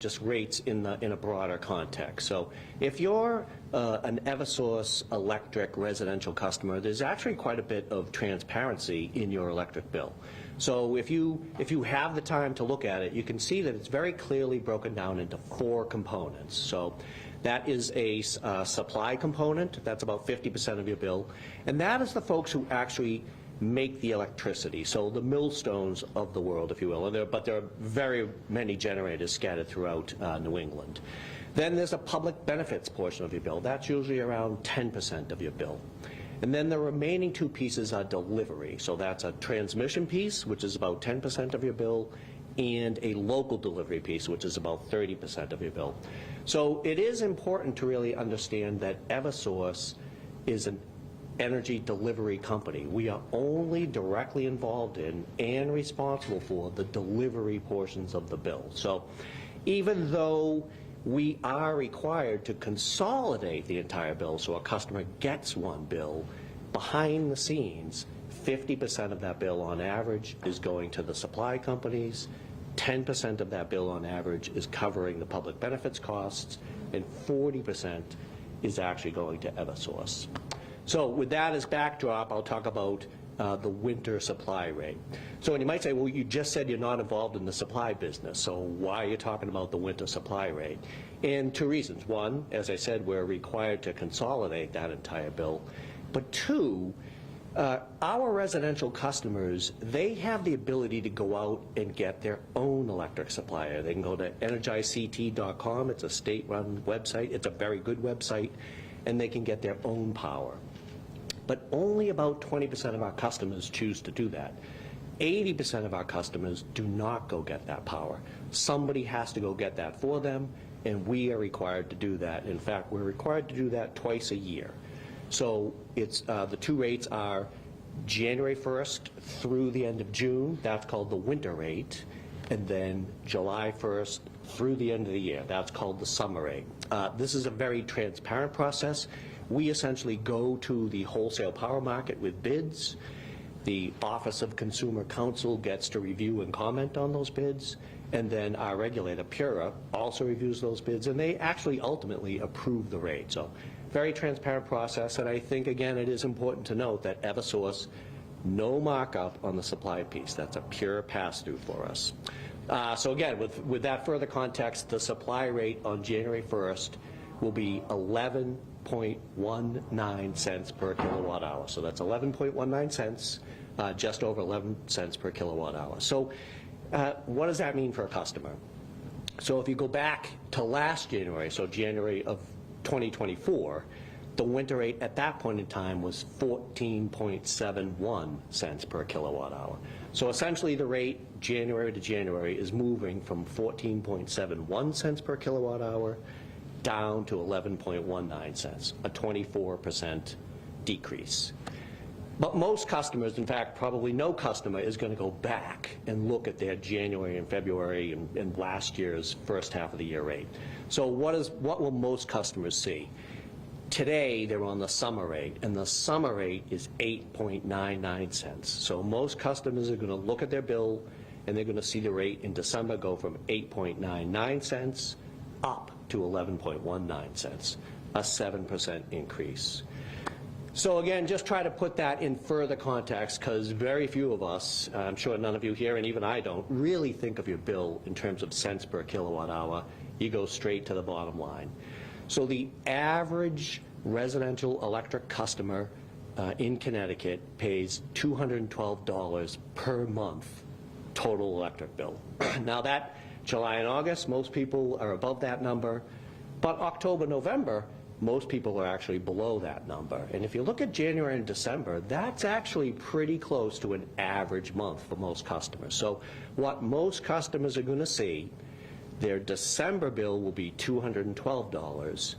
just rates in a broader context. So if you're an Eversource electric residential customer, there's actually quite a bit of transparency in your electric bill. So if you have the time to look at it, you can see that it's very clearly broken down into 4 components. So that is a supply component. That's about 50% of your bill. And that is the folks who actually make the electricity, so the millstones of the world, if you will. But there are very many generators scattered throughout New England. Then there's a public benefits portion of your bill. That's usually around 10% of your bill. And then the remaining 2 pieces are delivery. So that's a transmission piece, which is about 10% of your bill, and a local delivery piece, which is about 30% of your bill. So it is important to really understand that Eversource is an energy delivery company. We are only directly involved in and responsible for the delivery portions of the bill. So even though we are required to consolidate the entire bill so a customer gets one bill, behind the scenes, 50% of that bill on average is going to the supply companies, 10% of that bill on average is covering the public benefits costs, and 40% is actually going to Eversource. So with that as backdrop, I'll talk about the winter supply rate. So and you might say, well, you just said you're not involved in the supply business, so why are you talking about the winter supply rate? And 2 reasons. 1, as I said, we're required to consolidate that entire bill. But 2, our residential customers, they have the ability to go out and get their own electric supplier. They can go to energizect.com. It's a state-run website. It's a very good website. And they can get their own power. But only about 20% of our customers choose to do that. 80% of our customers do not go get that power. Somebody has to go get that for them, and we are required to do that. In fact, we're required to do that twice a year. So it's the 2 rates are January 1st through the end of June. That's called the winter rate. And then July 1st through the end of the year. That's called the summer rate. This is a very transparent process. We essentially go to the wholesale power market with bids. The Office of Consumer Counsel gets to review and comment on those bids. And then our regulator, PURA, also reviews those bids. And they actually ultimately approve the rate. So very transparent process. And I think, again, it is important to note that Eversource, no markup on the supply piece. That's a pure pass-through for us. So again, with that further context, the supply rate on January 1st will be 11.19 cents per kilowatt hour. So that's 11.19 cents, just over 11 cents per kilowatt hour. So what does that mean for a customer? So if you go back to last January, so January of 2024, the winter rate at that point in time was 14.71 cents per kilowatt hour. So essentially the rate January to January is moving from 14.71 cents per kilowatt hour down to 11.19 cents, a 24% decrease. But most customers, in fact, probably no customer is going to go back and look at their January and February and last year's first half of the year rate. So what will most customers see? Today, they're on the summer rate, and the summer rate is 8.99 cents. So most customers are going to look at their bill, and they're going to see the rate in December go from 8.99 cents up to 11.19 cents, a 7% increase. So again, just try to put that in further context, because very few of us, I'm sure none of you here, and even I don't, really think of your bill in terms of cents per kilowatt hour. You go straight to the bottom line. So the average residential electric customer in Connecticut pays $212 per month total electric bill. Now that July and August, most people are above that number, but October, November, most people are actually below that number. And if you look at January and December, that's actually pretty close to an average month for most customers. So what most customers are going to see, their December bill will be $212.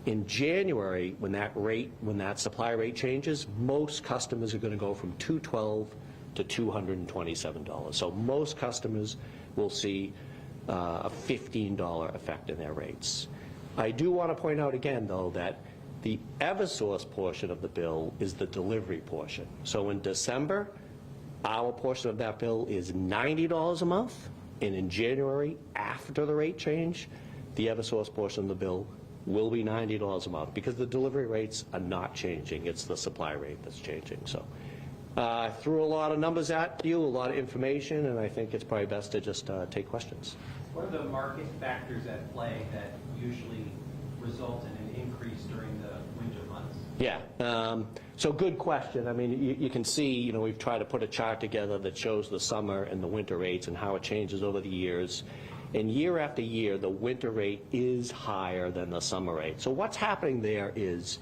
In January, when that supply rate changes, most customers are going to go from $212 to $227. So most customers will see a $15 effect in their rates. I do want to point out again, though, that the Eversource portion of the bill is the delivery portion. So in December, our portion of that bill is $90 a month. And in January, after the rate change, the Eversource portion of the bill will be $90 a month because the delivery rates are not changing. It's the supply rate that's changing. So I threw a lot of numbers at you, a lot of information, and I think it's probably best to just take questions. What are the market factors at play that usually result in an increase during the winter months? Yeah, so good question. I mean, you can see, we've tried to put a chart together that shows the summer and the winter rates and how it changes over the years. And year after year, the winter rate is higher than the summer rate. So what's happening there is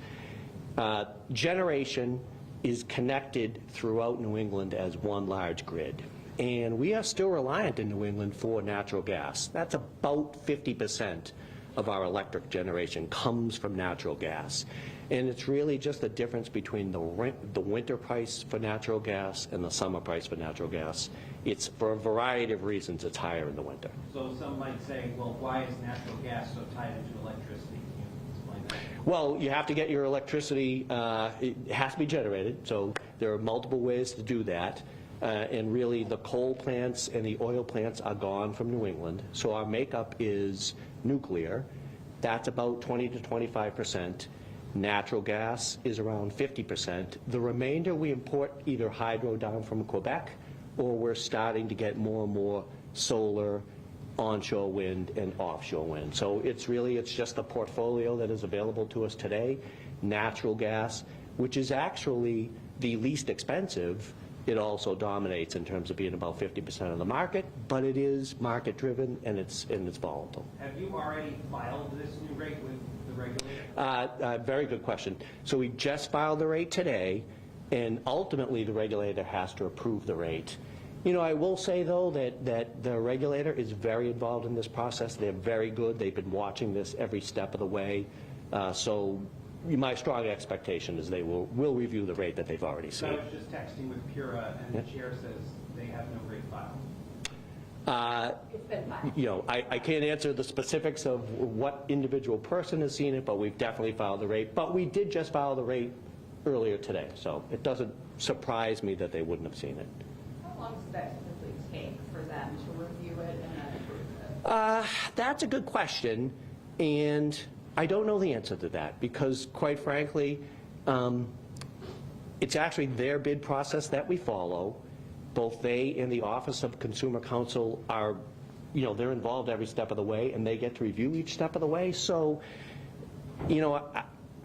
generation is connected throughout New England as one large grid. And we are still reliant in New England for natural gas. That's about 50% of our electric generation comes from natural gas. And it's really just the difference between the winter price for natural gas and the summer price for natural gas. It's for a variety of reasons it's higher in the winter. So some might say, well, why is natural gas so tied into electricity? Can you explain that? Well, you have to get your electricity, it has to be generated, so there are multiple ways to do that. And really the coal plants and the oil plants are gone from New England, so our makeup is nuclear. That's about 20 to 25%. Natural gas is around 50%. The remainder we import either hydro down from Quebec, or we're starting to get more and more solar, onshore wind, and offshore wind. So it's just the portfolio that is available to us today. Natural gas, which is actually the least expensive, it also dominates in terms of being about 50% of the market, but it is market-driven and it's volatile. Have you already filed this new rate with the regulator? Very good question. So we just filed the rate today, and ultimately the regulator has to approve the rate. I will say, though, that the regulator is very involved in this process. They're very good. They've been watching this every step of the way. So my strong expectation is they will review the rate that they've already seen. So I was just texting with Pura, and the chair says they have no rate filed. It's been filed. I can't answer the specifics of what individual person has seen it, but we've definitely filed the rate. But we did just file the rate earlier today, so it doesn't surprise me that they wouldn't have seen it. How long does that typically take for them to review it and then approve it? That's a good question, and I don't know the answer to that because, quite frankly, it's actually their bid process that we follow. Both they and the Office of Consumer Counsel are, they're involved every step of the way, and they get to review each step of the way. So,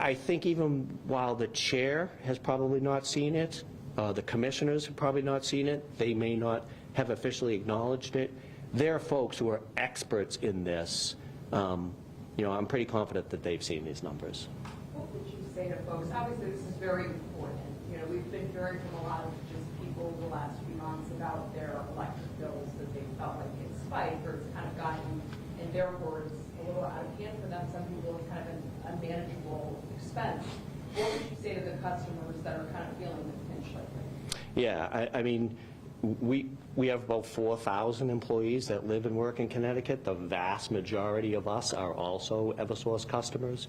I think even while the chair has probably not seen it, the commissioners have probably not seen it, they may not have officially acknowledged it. They're folks who are experts in this. I'm pretty confident that they've seen these numbers. What would you say to folks? Obviously, this is very important. We've been hearing from a lot of just people the last few months about their electric bills that they felt like it spiked or it's kind of gotten, in their words, a little out of hand for them. Some people it's kind of an unmanageable expense. What would you say to the customers that are kind of feeling the pinch lately? Yeah, I mean, we have about 4,000 employees that live and work in Connecticut. The vast majority of us are also Eversource customers.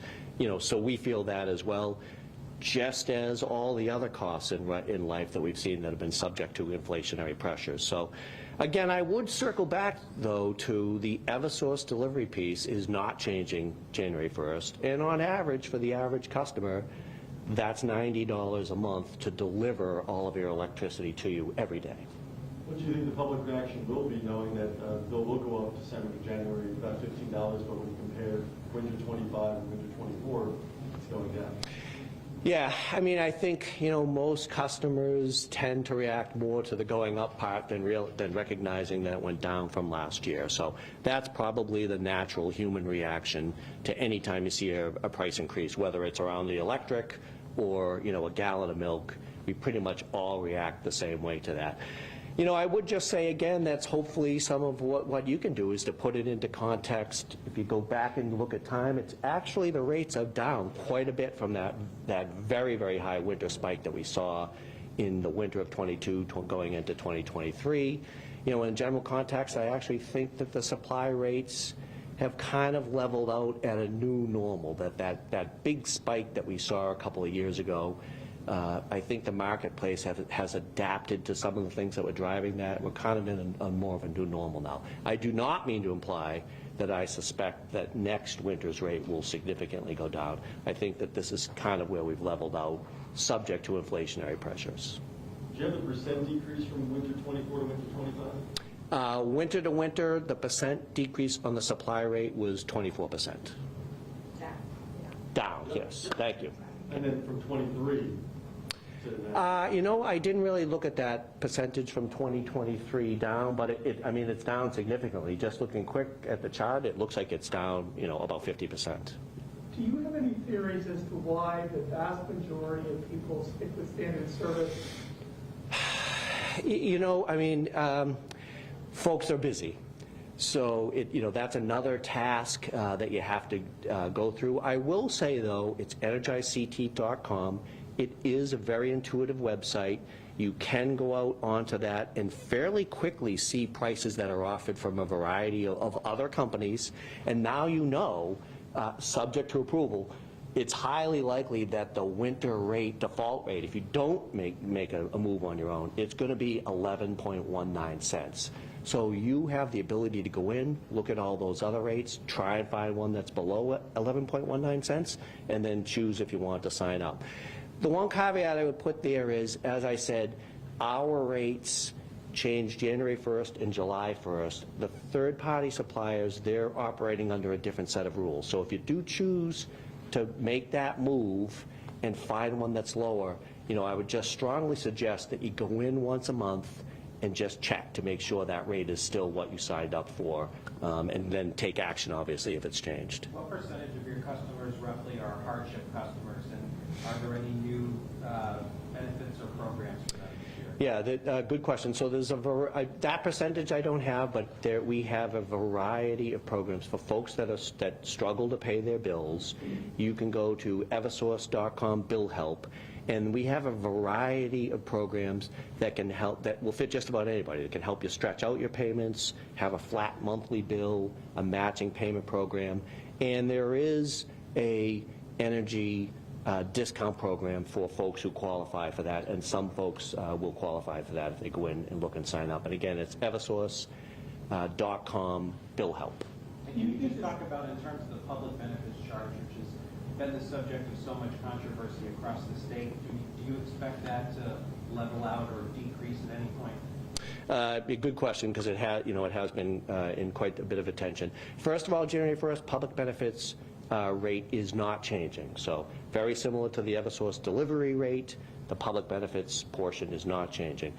So we feel that as well, just as all the other costs in life that we've seen that have been subject to inflationary pressures. So again, I would circle back, though, to the Eversource delivery piece is not changing January 1st. And on average, for the average customer, that's $90 a month to deliver all of your electricity to you every day. What do you think the public reaction will be, knowing that the bill will go up December to January about $15, but when you compare winter 25 and winter 24, it's going down? Yeah, I mean, I think, most customers tend to react more to the going up part than recognizing that it went down from last year. So that's probably the natural human reaction to any time you see a price increase, whether it's around the electric or, a gallon of milk. We pretty much all react the same way to that. I would just say, again, that's hopefully some of what you can do is to put it into context. If you go back and look at time, it's actually the rates are down quite a bit from that very, very high winter spike that we saw in the winter of 22 going into 2023. In general context, I actually think that the supply rates have kind of leveled out at a new normal, that big spike that we saw a couple of years ago I think the marketplace has adapted to some of the things that were driving that. We're kind of in a more of a new normal now. I do not mean to imply that I suspect that next winter's rate will significantly go down. I think that this is kind of where we've leveled out, subject to inflationary pressures. Do you have the percent decrease from winter 24 to winter 25? Winter to winter, the percent decrease on the supply rate was 24%. Down, yes, thank you. And then from 23 to I didn't really look at that percentage from 2023 down, but I mean, it's down significantly. Just looking quick at the chart, it looks like it's down, about 50%. Do you have any theories as to why the vast majority of people stick with standard service? Folks are busy. So that's another task that you have to go through. I will say, though, it's energizect.com. It is a very intuitive website. You can go out onto that and fairly quickly see prices that are offered from a variety of other companies. And now subject to approval, it's highly likely that the winter rate, default rate, if you don't make a move on your own, it's going to be 11.19 cents. So you have the ability to go in, look at all those other rates, try and find one that's below 11.19 cents, and then choose if you want to sign up. The one caveat I would put there is, as I said, our rates changed January 1st and July 1st. The third-party suppliers, they're operating under a different set of rules. So if you do choose to make that move and find one that's lower, I would just strongly suggest that you go in once a month and just check to make sure that rate is still what you signed up for, and then take action, obviously, if it's changed. What percentage of your customers roughly are hardship customers, and are there any new benefits or programs for them this year? Yeah, good question. So there's that percentage I don't have, but we have a variety of programs for folks that struggle to pay their bills. You can go to Eversource.com, Bill Help, and we have a variety of programs that can help, that will fit just about anybody. That can help you stretch out your payments, have a flat monthly bill, a matching payment program, and there is a energy discount program for folks who qualify for that, and some folks will qualify for that if they go in and look and sign up. And again, it's Eversource.com, Bill Help. And can you just talk about, in terms of the public benefits charge, which has been the subject of so much controversy across the state, do you expect that to level out or decrease at any point? A good question, because it has been in quite a bit of attention. First of all, January 1st, public benefits rate is not changing. So very similar to the Eversource delivery rate, the public benefits portion is not changing.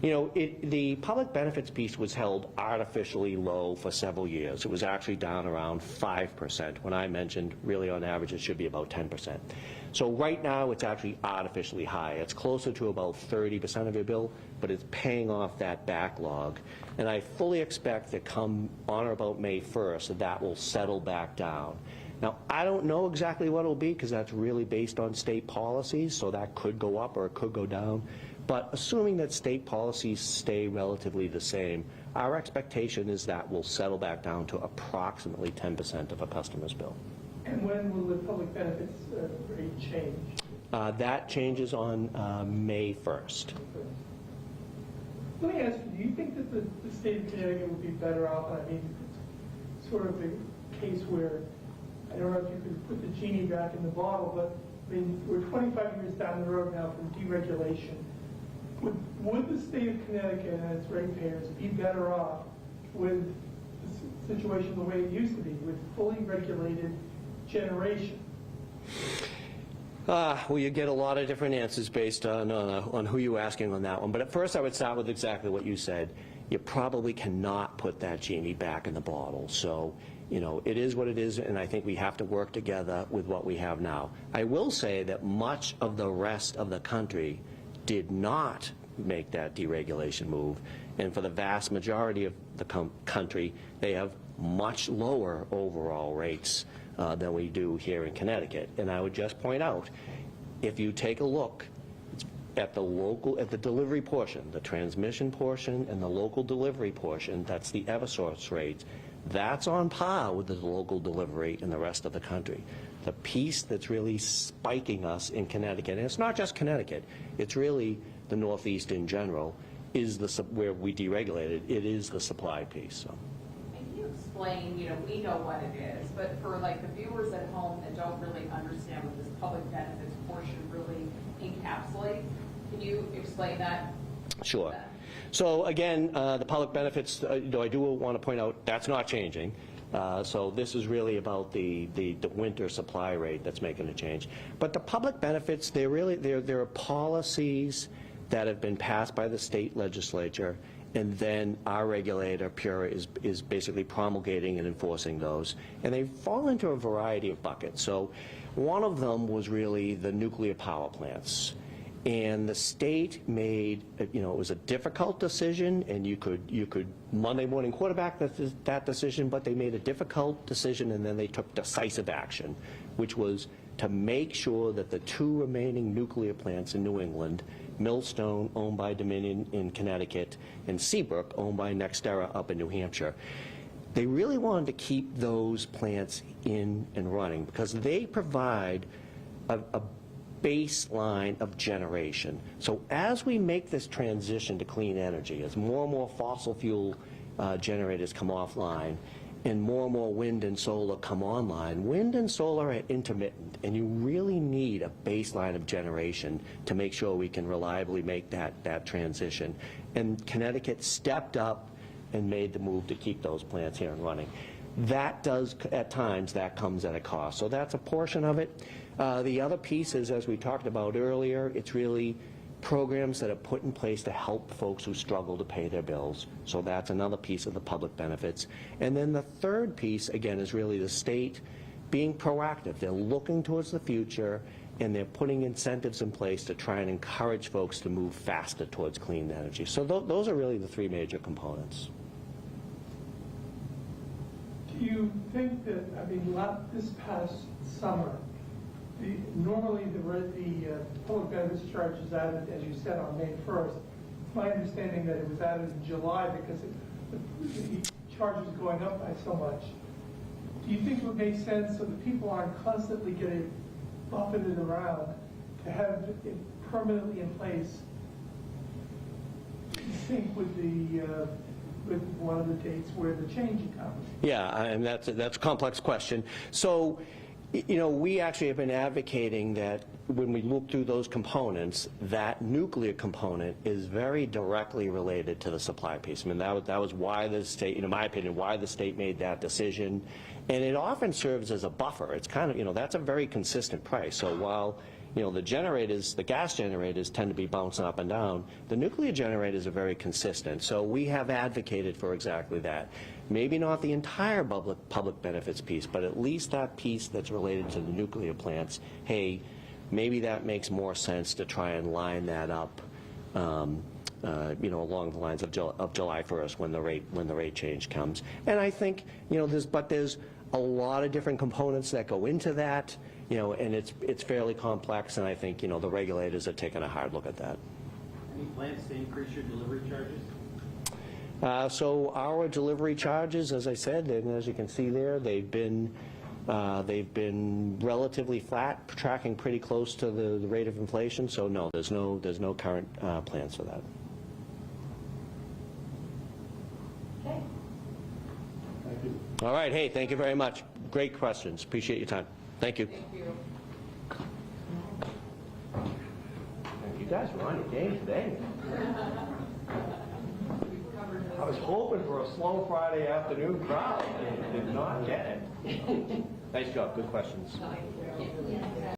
The public benefits piece was held artificially low for several years. It was actually down around 5%, when I mentioned really on average it should be about 10%. So right now it's actually artificially high. It's closer to about 30% of your bill, but it's paying off that backlog. And I fully expect that come on or about May 1st that will settle back down. Now, I don't know exactly what it'll be, because that's really based on state policies, so that could go up or it could go down. But assuming that state policies stay relatively the same, our expectation is that we'll settle back down to approximately 10% of a customer's bill. And when will the public benefits rate change? That changes on May 1st. Let me ask you, do you think that the state of Connecticut would be better off? I mean, it's sort of a case where, I don't know if you could put the genie back in the bottle, but I mean, we're 25 years down the road now from deregulation. Would the state of Connecticut and its ratepayers be better off with the situation the way it used to be, with fully regulated generation? Well, you get a lot of different answers based on who you're asking on that one. But at first I would start with exactly what you said. You probably cannot put that genie back in the bottle. So, it is what it is, and I think we have to work together with what we have now. I will say that much of the rest of the country did not make that deregulation move, and for the vast majority of the country, they have much lower overall rates than we do here in Connecticut. And I would just point out, if you take a look at the delivery portion, the transmission portion and the local delivery portion, that's the Eversource rates, That's on par with the local delivery in the rest of the country. The piece that's really spiking us in Connecticut, and it's not just Connecticut, it's really the Northeast in general, is where we deregulated, it is the supply piece. So. Can you explain, we know what it is, but for like the viewers at home that don't really understand what this public benefits portion really encapsulates, can you explain that? Sure. So again, the public benefits, I do want to point out, that's not changing. So this is really about the winter supply rate that's making a change. But the public benefits, there are policies that have been passed by the state legislature, and then our regulator, PURA, is basically promulgating and enforcing those. And they fall into a variety of buckets. So one of them was really the nuclear power plants. And the state made, it was a difficult decision, and you could Monday morning quarterback that decision, but they made a difficult decision, and then they took decisive action, which was to make sure that the 2 remaining nuclear plants in New England, Millstone, owned by Dominion in Connecticut, and Seabrook, owned by Nextera up in New Hampshire, they really wanted to keep those plants in and running because they provide a baseline of generation. So as we make this transition to clean energy, as more and more fossil fuel generators come offline and more wind and solar come online, wind and solar are intermittent, and you really need a baseline of generation to make sure we can reliably make that transition. And Connecticut stepped up and made the move to keep those plants here and running. That does, at times, that comes at a cost. So that's a portion of it. The other piece is, as we talked about earlier, it's really programs that are put in place to help folks who struggle to pay their bills. So that's another piece of the public benefits. And then the third piece, again, is really the state being proactive. They're looking towards the future, and they're putting incentives in place to try and encourage folks to move faster towards clean energy. So those are really the 3 major components. Do you think that, this past summer, normally the public benefits charge is added, as you said, on May 1st. It's my understanding that it was added in July because the charge is going up by so much. Do you think it would make sense so that people aren't constantly getting buffeted around to have it permanently in place in sync with with one of the dates where the change comes? Yeah, and that's a complex question. So, we actually have been advocating that when we look through those components, that nuclear component is very directly related to the supply piece. I mean, that was why the state, in my opinion, why the state made that decision. And it often serves as a buffer. It's kind of, that's a very consistent price. So while, the generators, the gas generators tend to be bouncing up and down, the nuclear generators are very consistent. So we have advocated for exactly that. Maybe not the entire public benefits piece, but at least that piece that's related to the nuclear plants. Hey, maybe that makes more sense to try and line that up, along the lines of July 1st when the rate change comes. And I think, there's a lot of different components that go into that, and it's fairly complex. And I think, the regulators are taking a hard look at that. Any plans to increase your delivery charges? So our delivery charges, as I said, and as you can see there, they've been relatively flat, tracking pretty close to the rate of inflation. So no, there's no current plans for that. Okay. Thank you. All right. Hey, thank you very much. Great questions. Appreciate your time. Thank you. Thank you. You guys were on your game today. I was hoping for a slow Friday afternoon crowd. Did not get it. Nice job. Good questions. Thank you.